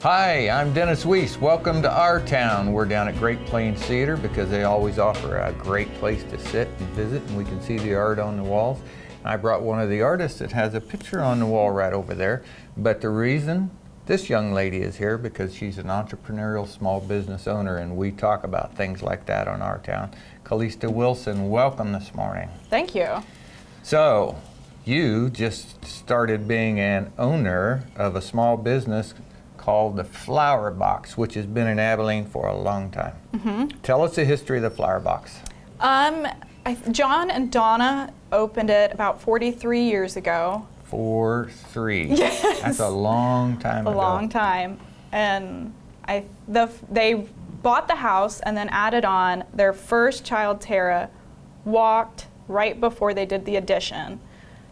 Hi, I'm Dennis Weese. Welcome to our town. We're down at Great Plains Theater because they always offer a great place to sit and visit, and we can see the art on the walls. I brought one of the artists that has a picture on the wall right over there. But the reason this young lady is here because she's an entrepreneurial small business owner, and we talk about things like that on our town. Calista Wilson, welcome this morning. Thank you. So, you just started being an owner of a small business called the Flower Box, which has been in Abilene for a long time. Tell us the history of the Flower Box. John and Donna opened it about 43 years ago. 43. Yes. That's a long time ago. A long time. And they bought the house and then added on their first child, Tara, walked right before they did the addition.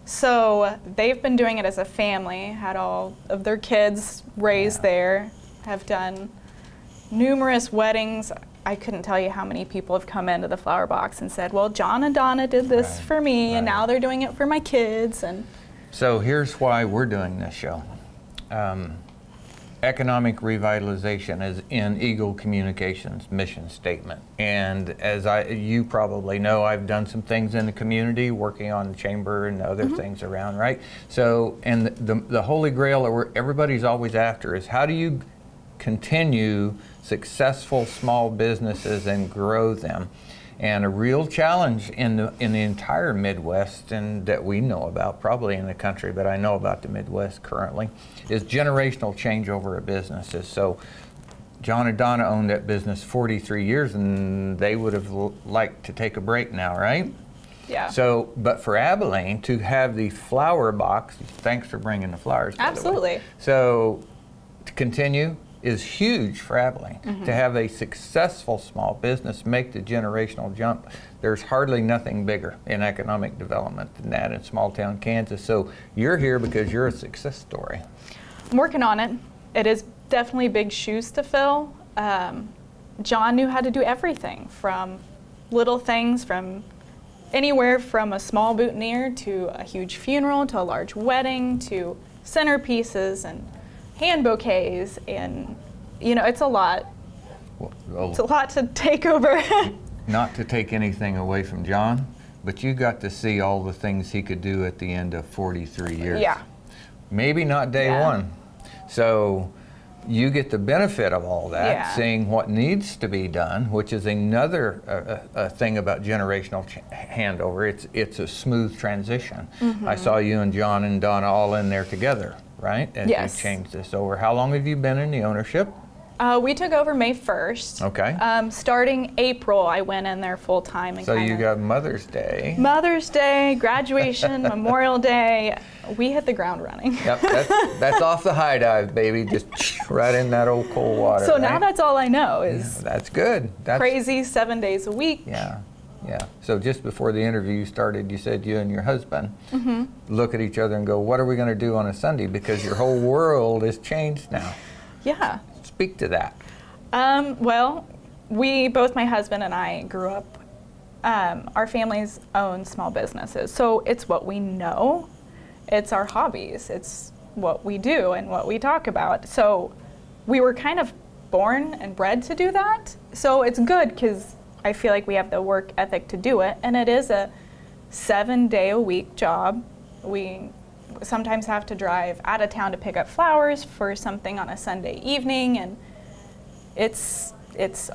So they've been doing it as a family, had all of their kids raised there, have done numerous weddings. I couldn't tell you how many people have come into the Flower Box and said, well, John and Donna did this for me, and now they're doing it for my kids. And so here's why we're doing this show. Economic revitalization is in Eagle Communications mission statement. And as you probably know, I've done some things in the community, working on the chamber and other things around, right? So, and the holy grail that everybody's always after is how do you continue successful small businesses and grow them? And a real challenge in the entire Midwest, and that we know about, probably in the country, but I know about the Midwest currently, is generational changeover of businesses. So John and Donna owned that business 43 years, and they would have liked to take a break now, right? yeah. So, but for Abilene to have the Flower Box, thanks for bringing the flowers, by the way. Absolutely. So to continue is huge for Abilene. To have a successful small business make the generational jump, there's hardly nothing bigger in economic development than that in small town Kansas. So you're here because you're a success story. I'm working on it. It is definitely big shoes to fill. John knew how to do everything, from little things, from anywhere from a small boutonniere to a huge funeral to a large wedding to centerpieces and hand bouquets, and you know, it's a lot. Well, it's a lot to take over. Not to take anything away from John, but you got to see all the things he could do at the end of 43 years. Yeah. Maybe not day one. So you get the benefit of all that, seeing what needs to be done, which is another thing about generational handover. It's a smooth transition. I saw you and John and Donna all in there together, right? As you changed this over. How long have you been in the ownership? We took over May 1st. Okay. Starting April, I went in there full time. So you got Mother's Day. Mother's Day, graduation, Memorial Day. We hit the ground running. Yep, that's off the high dive, baby. Just right in that old cold water. So now that's all I know is that's good. That's crazy 7 days a week. Yeah. So just before the interview started, you said you and your husband look at each other and go, what are we going to do on a Sunday? Because your whole world is changed now. Yeah. Speak to that. Well, both my husband and I grew up, our families own small businesses. So it's what we know. It's our hobbies. It's what we do and what we talk about. So we were kind of born and bred to do that. So it's good because I feel like we have the work ethic to do it. And it is a 7-day-a-week job. We sometimes have to drive out of town to pick up flowers for something on a Sunday evening, and it's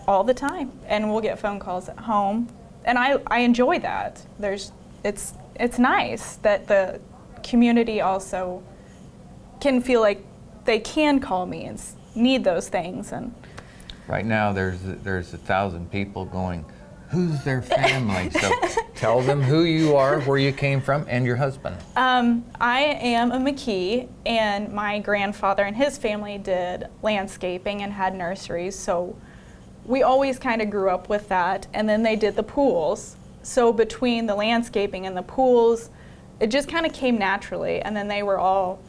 all the time. And we'll get phone calls at home, and I enjoy that. It's nice that the community also can feel like they can call me and need those things. And right now there's 1,000 people going, who's their family? So tell them who you are, where you came from, and your husband. I am a McKee, and my grandfather and his family did landscaping and had nurseries, so we always kind of grew up with that. And then they did the pools. So between the landscaping and the pools, it just kind of came naturally. And then they were all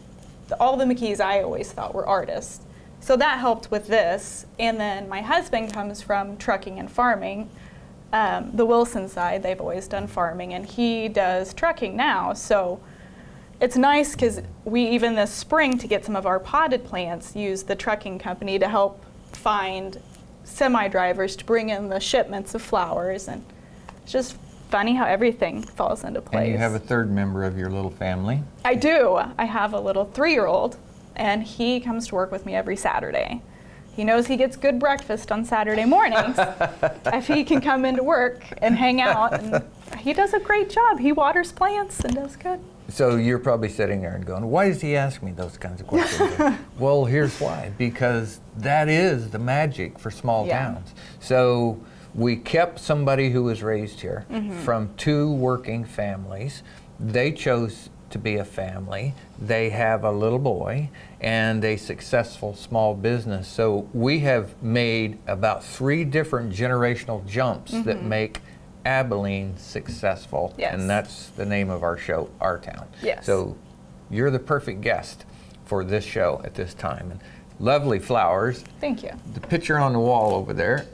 the McKees I always thought were artists. So that helped with this. And then my husband comes from trucking and farming. The Wilson side, they've always done farming, and he does trucking now. So it's nice because we, even this spring, to get some of our potted plants, used the trucking company to help find semi-drivers to bring in the shipments of flowers. And it's just funny how everything falls into place. And you have a third member of your little family. I do. I have a little 3-year-old, and he comes to work with me every Saturday. He knows he gets good breakfast on Saturday mornings if he can come into work and hang out. And he does a great job. He waters plants and does good. So you're probably sitting there and going, why does he ask me those kinds of questions? Well, here's why. Because that is the magic for small towns. So we kept somebody who was raised here from 2 working families. They chose to be a family. They have a little boy and a successful small business. So we have made about 3 different generational jumps that make Abilene successful. Yes. And that's the name of our show, Our Town. Yes. So you're the perfect guest for this show at this time. And lovely flowers. Thank you. The picture on the wall over there,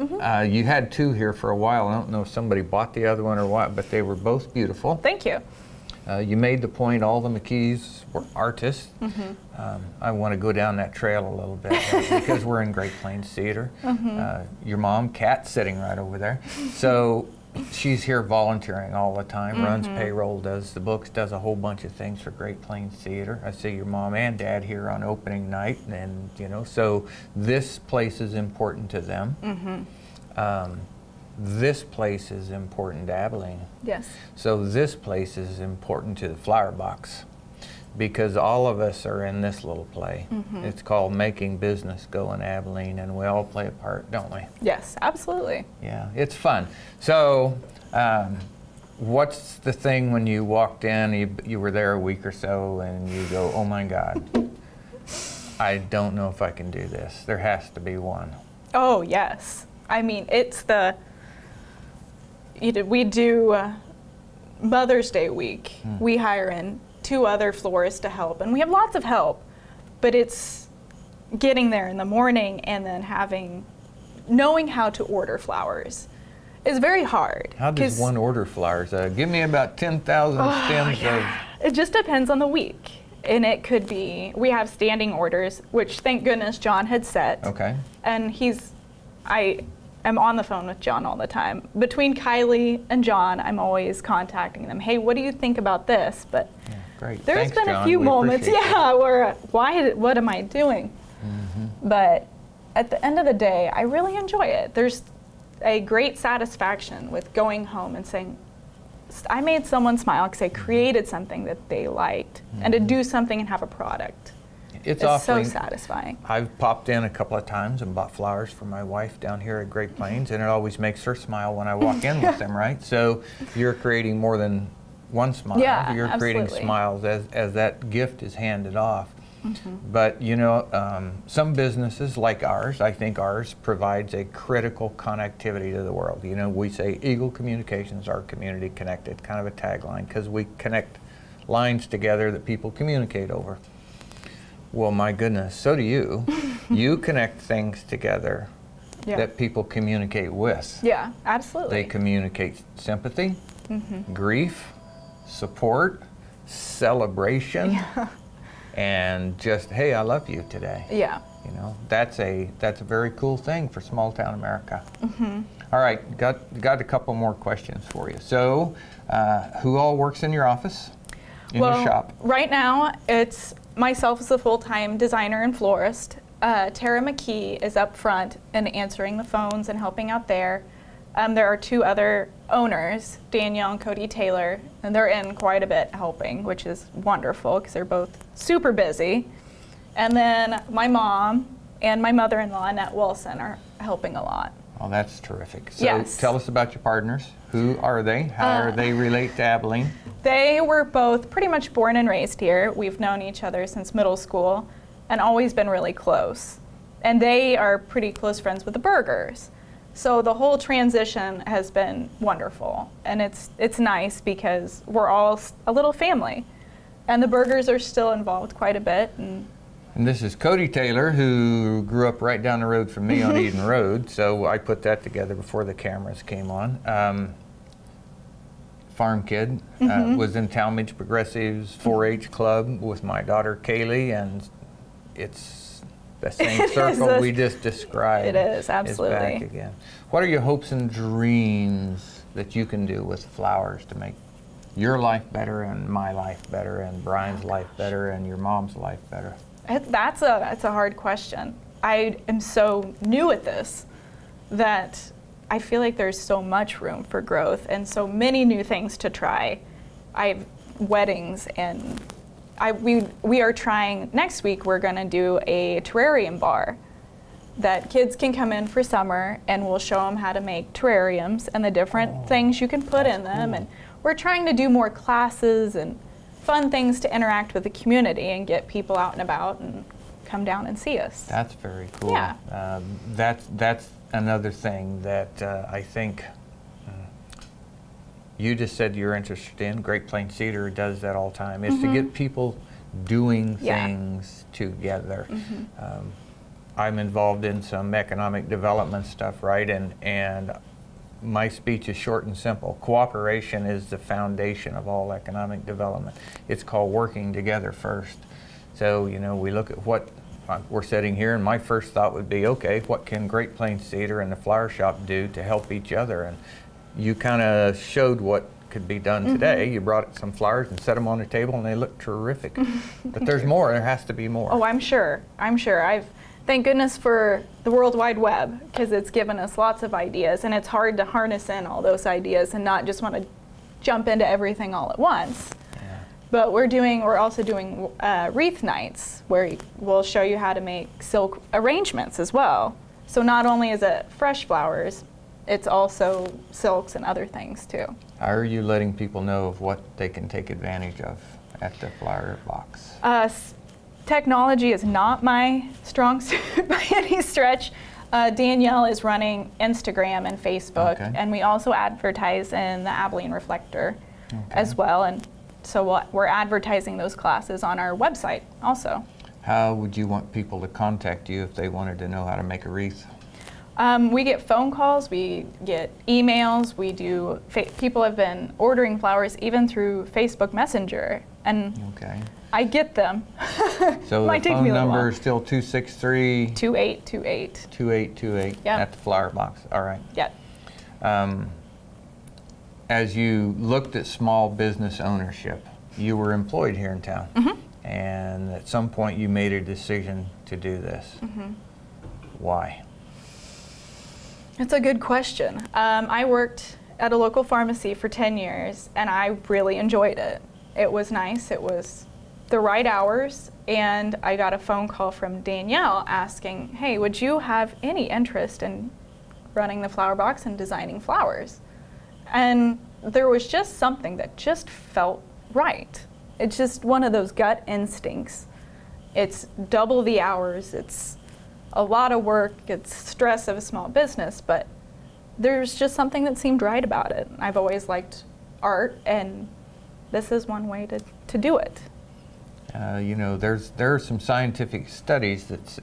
you had 2 here for a while. I don't know if somebody bought the other one or what, but they were both beautiful. Thank you. You made the point all the McKees were artists. I want to go down that trail a little bit because we're in Great Plains Theater. Your mom, Kat, sitting right over there. So she's here volunteering all the time, runs payroll, does the books, does a whole bunch of things for Great Plains Theater. I see your mom and dad here on opening night, and you know, so this place is important to them. This place is important to Abilene. Yes. So this place is important to the Flower Box because all of us are in this little play. It's called Making Business Go in Abilene, and we all play a part, don't we? Yes, absolutely. Yeah, it's fun. So what's the thing when you walked in, you were there a week or so, and you go, oh my God, I don't know if I can do this. There has to be one. Oh, yes. I mean, it's the, we do Mother's Day week. We hire in 2 other florists to help, and we have lots of help, but it's getting there in the morning and then knowing how to order flowers is very hard. How does one order flowers? Give me about 10,000 stems of... It just depends on the week. And it could be, we have standing orders, which thank goodness John had set. Okay. And I am on the phone with John all the time. Between Kylie and John, I'm always contacting them. Hey, what do you think about this? But yeah, great. there's Thanks, been John. a few We moments, appreciate that. where what am I doing? But at the end of the day, I really enjoy it. There's a great satisfaction with going home and saying, I made someone smile because I created something that they liked, and to do something and have a product. It's so satisfying. I've popped in a couple of times and bought flowers for my wife down here at Great Plains, and it always makes her smile when I walk in with them, right? So you're creating more than one smile. Yeah, you're creating absolutely. smiles as that gift is handed off. But you know, some businesses like ours, I think ours provides a critical connectivity to the world. You know, we say Eagle Communications, our community connected, kind of a tagline, because we connect lines together that people communicate over. Well, my goodness, so do you. You connect things together that people communicate with. Yeah, absolutely. They communicate sympathy, grief, support, celebration, and just, hey, I love you today. Yeah. You know, that's a very cool thing for small town America. All right, got a couple more questions for you. So, who all works in your office, in your shop? Right now, it's myself as a full-time designer and florist. Tara McKee is up front and answering the phones and helping out there. There are 2 other owners, Danielle and Cody Taylor, and they're in quite a bit helping, which is wonderful because they're both super busy. And then my mom and my mother-in-law, Annette Wilson, are helping a lot. Oh, that's terrific. So Yes. tell us about your partners. Who are they? How are they relate to Abilene? They were both pretty much born and raised here. We've known each other since middle school and always been really close. And they are pretty close friends with the Burgers. So the whole transition has been wonderful. And it's nice because we're all a little family. And the Burgers are still involved quite a bit. And this is Cody Taylor, who grew up right down the road from me on Eden Road. So I put that together before the cameras came on. farm kid. Was in Talmadge Progressive's 4-H club with my daughter Kaylee, and it's the same circle we just described. It is, absolutely. Is back again. What are your hopes and dreams that you can do with flowers to make your life better and my life better and Brian's life better and your mom's life better? That's a hard question. I am so new at this that I feel like there's so much room for growth and so many new things to try. I have weddings, and we are trying, next week we're going to do a terrarium bar that kids can come in for summer, and we'll show them how to make terrariums and the different things you can put in them. Cool. And we're trying to do more classes and fun things to interact with the community and get people out and about and come down and see us. That's very cool. Yeah. That's another thing that I think you just said you're interested in. Great Plains Cedar does that all the time, is to get people doing things together. I'm involved in some economic development stuff, right? And my speech is short and simple. Cooperation is the foundation of all economic development. It's called working together first. So, you know, we look at what we're sitting here, and my first thought would be, okay, what can Great Plains Cedar and the flower shop do to help each other? And you kind of showed what could be done today. You brought some flowers and set them on the table, and they look terrific. But there's more. There has to be more. Oh, I'm sure. Thank goodness for the World Wide Web, because it's given us lots of ideas, and it's hard to harness in all those ideas and not just want to jump into everything all at once. Yeah. But we're also doing wreath nights, where we'll show you how to make silk arrangements as well. So not only is it fresh flowers, it's also silks and other things too. How are you letting people know of what they can take advantage of at the flower box? Technology is not my strong suit by any stretch. Danielle is running Instagram and Facebook, and we also advertise in the Abilene Reflector as well. And so we're advertising those classes on our website also. How would you want people to contact you if they wanted to know how to make a wreath? We get phone calls, we get emails, people have been ordering flowers even through Facebook Messenger, and I get them. So the phone number is still 263-2828. 2828 at the flower box. All right. Yep. As you looked at small business ownership, you were employed here in town, and at some point you made a decision to do this. Why? That's a good question. I worked at a local pharmacy for 10 years, and I really enjoyed it. It was nice. It was the right hours, and I got a phone call from Danielle asking, hey, would you have any interest in running the flower box and designing flowers? And there was just something that just felt right. It's just one of those gut instincts. It's double the hours, it's a lot of work, it's stress of a small business, but there's just something that seemed right about it. I've always liked art, and this is one way to do it. You know, there are some scientific studies that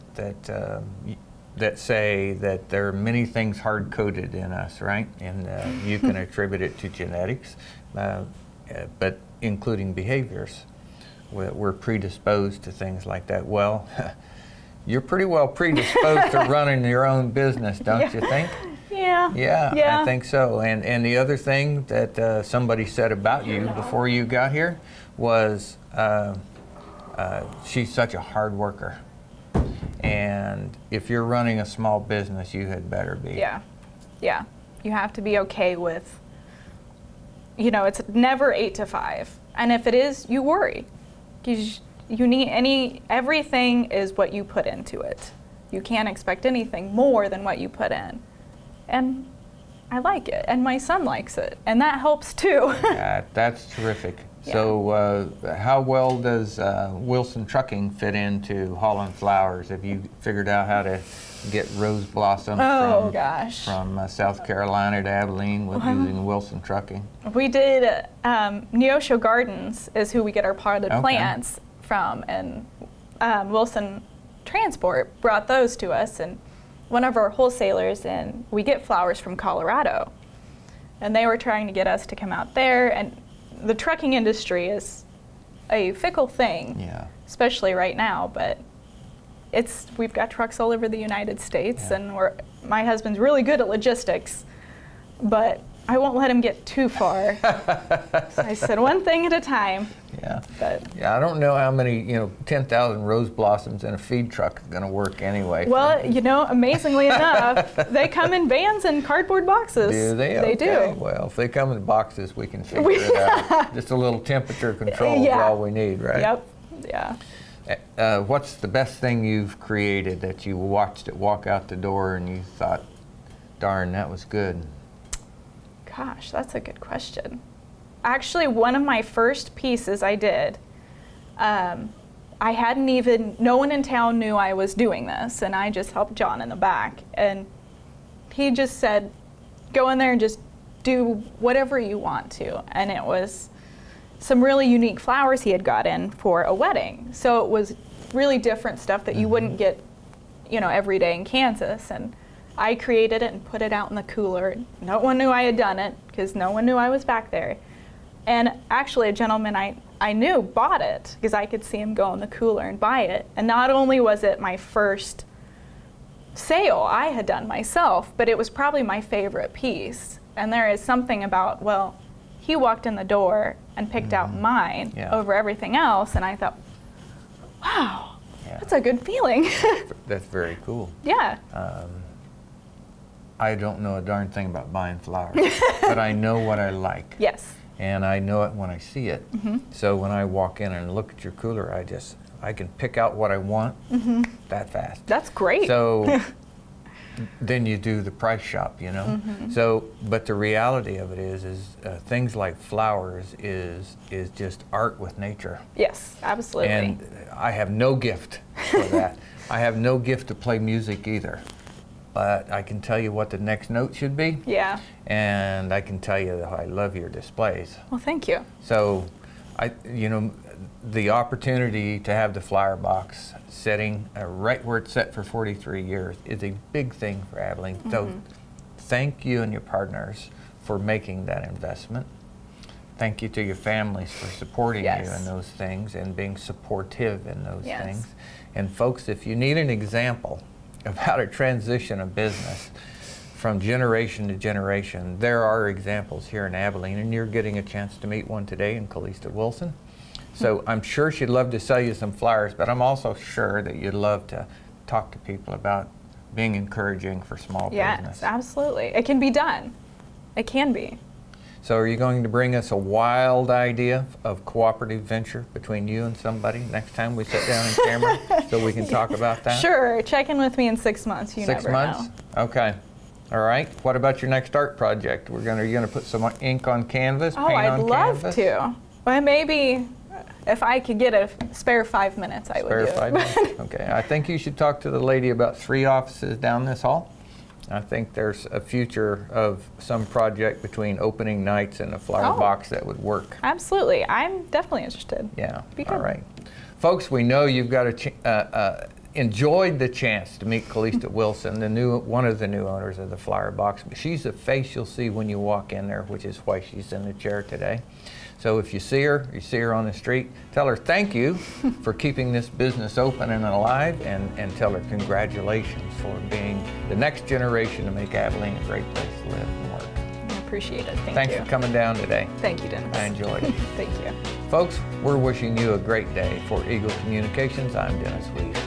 say that there are many things hard-coded in us, right? And you can attribute it to genetics, but including behaviors. We're predisposed to things like that. Well, you're pretty well predisposed to running your own business, don't you think? Yeah, I think so. And the other thing that somebody said about you before you got here was she's such a hard worker. And if you're running a small business, you had better be. Yeah. You have to be okay with, you know, it's never 8 to 5. And if it is, you worry. You need everything is what you put into it. You can't expect anything more than what you put in. And I like it, and my son likes it, and that helps too. That's terrific. Yeah. So how well does Wilson Trucking fit into Holland Flowers? Have you figured out how to get rose blossom from South Carolina to Abilene with using Wilson Trucking? We did, Neosho Gardens is who we get our potted plants from, and Wilson Transport brought those to us, and one of our wholesalers, and we get flowers from Colorado. And they were trying to get us to come out there. And the trucking industry is a fickle thing, Yeah. especially right now. But we've got trucks all over the United States, Yeah. and my husband's really good at logistics, but I won't let him get too far. So I said one thing at a time. Yeah. But Yeah, I don't know how many, 10,000 rose blossoms in a feed truck is going to work anyway. well, amazingly enough, they come in vans and cardboard boxes. Do they? They Okay. do. Well, if they come in boxes, we can figure it out. Just a little temperature control is Yeah. all we need, right? Yep. Yeah. What's the best thing you've created that you watched it walk out the door and you thought, darn, that was good? Gosh, that's a good question. Actually, one of my first pieces I did, no one in town knew I was doing this, and I just helped John in the back. And he just said, go in there and just do whatever you want to. And it was some really unique flowers he had got in for a wedding. So it was really different stuff that you wouldn't get, every day in Kansas. And I created it and put it out in the cooler. No one knew I had done it because no one knew I was back there. And actually a gentleman I knew bought it because I could see him go in the cooler and buy it. And not only was it my first sale I had done myself, but it was probably my favorite piece. And there is something about, he walked in the door and picked out mine over everything else, and I thought, wow, that's a good feeling. That's very cool. Yeah. I don't know a darn thing about buying flowers, but I know what I like. Yes. And I know it when I see it. So when I walk in and look at your cooler, I can pick out what I want that fast. That's great. So then you do the price shop, So, but the reality of it is things like flowers is just art with nature. Yes, absolutely. And I have no gift for that. I have no gift to play music either. But I can tell you what the next note should be. Yeah. And I can tell you that I love your displays. Well, thank you. So, the opportunity to have the flower box sitting right where it's set for 43 years is a big thing for Abilene. So thank you and your partners for making that investment. Thank you to your families for supporting you in those things and being supportive in those things. And folks, if you need an example of how to transition a business from generation to generation, there are examples here in Abilene, and you're getting a chance to meet one today in Calista Wilson. So I'm sure she'd love to sell you some flowers, but I'm also sure that you'd love to talk to people about being encouraging for small business. Yes, absolutely. It can be done. It can be. So are you going to bring us a wild idea of cooperative venture between you and somebody next time we sit down in camera so we can talk about that? Sure. Check in with me in 6 months. You 6 never months? know. Okay. All right. What about your next art project? You're going to put some ink on canvas, Oh, paint I'd on love canvas? to. Well, maybe if I could get a spare 5 minutes, I would do it. Spare 5 minutes? Okay. I think you should talk to the lady about 3 offices down this hall. I think there's a future of some project between opening nights and a flower box that would work. Absolutely. I'm definitely interested. Yeah. All right. Folks, we know you've got enjoyed the chance to meet Calista Wilson, one of the new owners of the flower box. But she's a face you'll see when you walk in there, which is why she's in the chair today. So if you see her on the street, tell her thank you for keeping this business open and alive, and tell her congratulations for being the next generation to make Abilene a great place to live and work. I appreciate it. Thanks for coming down today. Thank you, Dennis. I enjoyed it. Thank you. Folks, we're wishing you a great day. For Eagle Communications, I'm Dennis Weese.